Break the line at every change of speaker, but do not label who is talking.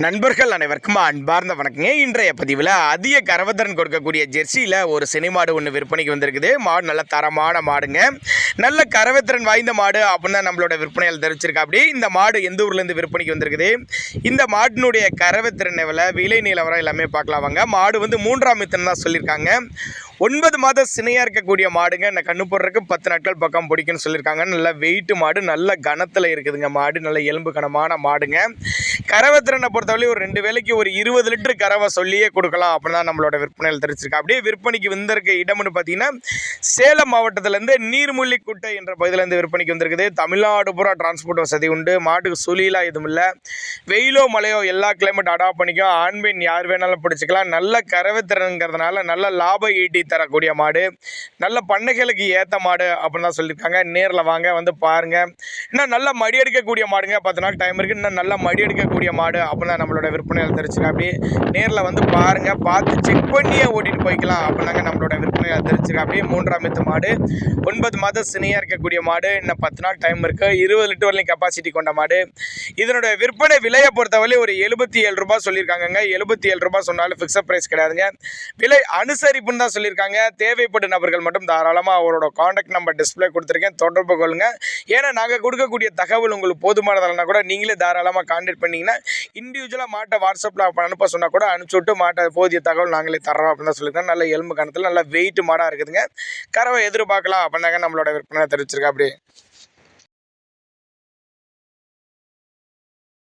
நண்பர்கள் அனைவருக்கும் அன்பார்ந்த வணக்கங்க. இன்றைய பதிவில் அதிக கரவத்திறன் கொடுக்கக்கூடிய ஜெர்சியில் ஒரு சினை மாடு ஒன்று விற்பனைக்கு வந்திருக்குது. மாடு நல்ல தரமான மாடுங்க, நல்ல கரவத்திறன் வாய்ந்த மாடு அப்படின்னு தான் நம்மளோட விற்பனையால் தெரிவிச்சிருக்கா. அப்படி இந்த மாடு எந்த ஊர்லேருந்து விற்பனைக்கு வந்திருக்குது, இந்த மாட்டினுடைய கரவத்திறன் விலை நிலவரம் எல்லாமே பார்க்கலாம் வாங்க. மாடு வந்து 3ஆம் ஈத்துன்னு தான் சொல்லியிருக்காங்க. 9 மாத சினையாக இருக்கக்கூடிய மாடுங்க. இந்த கண்ணு போடுறதுக்கு 10 நாட்கள் பக்கம் பிடிக்குன்னு சொல்லியிருக்காங்க. நல்ல வெயிட்டு மாடு, நல்ல கனத்தில் இருக்குதுங்க மாடு, நல்ல எலும்பு கனமான மாடுங்க. கரவத்திறனை பொறுத்தவரை ஒரு 2 வேளைக்கு ஒரு 20 லிட்டர் கறவை சொல்லியே கொடுக்கலாம் அப்படின்னு தான் நம்மளோட விற்பனையில் தெரிவிச்சிருக்கா. அப்படியே விற்பனைக்கு வந்திருக்க இடம்னு பார்த்தீங்கன்னா சேலம் மாவட்டத்திலேருந்து நீர்முள்ளிக்குட்டை என்ற பகுதியிலேருந்து விற்பனைக்கு வந்திருக்குது. தமிழ்நாடு பூரா டிரான்ஸ்போர்ட் வசதி உண்டு. மாட்டுக்கு சுழிலாம் எதுவும் இல்லை. வெயிலோ மழையோ எல்லா கிளைமேட் அடாப்ட் பண்ணிக்கும். ஆண் பெண் யார் வேணாலும் பிடிச்சிக்கலாம். நல்ல கறவைத்திறன்கிறதுனால நல்ல லாபம் ஈட்டி தரக்கூடிய மாடு, நல்ல பண்ணைகளுக்கு ஏற்ற மாடு அப்படின்னு தான் சொல்லியிருக்காங்க. நேரில் வாங்க, வந்து பாருங்கள். இன்னும் நல்லா மடி எடுக்கக்கூடிய மாடுங்க. 10 நாள் டைம் இருக்குது. இன்னும் நல்லா மடி எடுக்கக்கூடிய மாடு அப்படின்னு நம்மளோட விற்பனையால் தெரிஞ்சுக்க. அப்படி நேரில் வந்து பாருங்கள், பார்த்து செக் பண்ணியே ஓட்டிகிட்டு போய்க்கலாம் அப்படின்னாங்க நம்மளோட விற்பனையால் தெரிஞ்சுக்க. அப்படியே 3ஆம் ஈத்து மாடு, 9 மாதம் சினையாக இருக்கக்கூடிய மாடு, இன்னும் 10 நாள் டைம் இருக்குது. 20 லிட்டர் வரலையும் கெப்பாசிட்டி கொண்ட மாடு. இதனுடைய விற்பனை விலையை பொறுத்தவரை ஒரு 77 ரூபாய் சொல்லியிருக்காங்க. 77 ரூபாய் சொன்னாலும் ஃபிக்ஸட் ப்ரைஸ் கிடையாதுங்க. விலை அனுசரிப்புன்னு தான் சொல்லியிருக்காங்க. தேவைப்படும் நபர்கள் மட்டும் தாராளமாக அவரோட கான்டாக்ட் நம்பர் டிஸ்பிளே கொடுத்துருக்கேன், தொடர்பு கொள்ளுங்க. ஏன்னா நாங்கள் கொடுக்கக்கூடிய தகவல் உங்களுக்கு போதுமானதாலனா கூட நீங்களே தாராளமாக கான்டாக்ட் பண்ணிங்கன்னா இண்டிவிஜுவலாக மாட்டை வாட்ஸ்அப்பில் அனுப்ப சொன்னால் கூட அனுப்பிச்சி விட்டு மாட்டை போதிய தகவல் நாங்களே தரோம் அப்படின்னு தான் சொல்லியிருக்கேன். நல்ல எலும்பு கணத்தில் நல்ல வெயிட் மாடாக இருக்குதுங்க. கறவை எதிர்பார்க்கலாம் அப்படின்னாங்க நம்மளோட விற்பனை தெரிவிச்சிருக்கா. அப்படி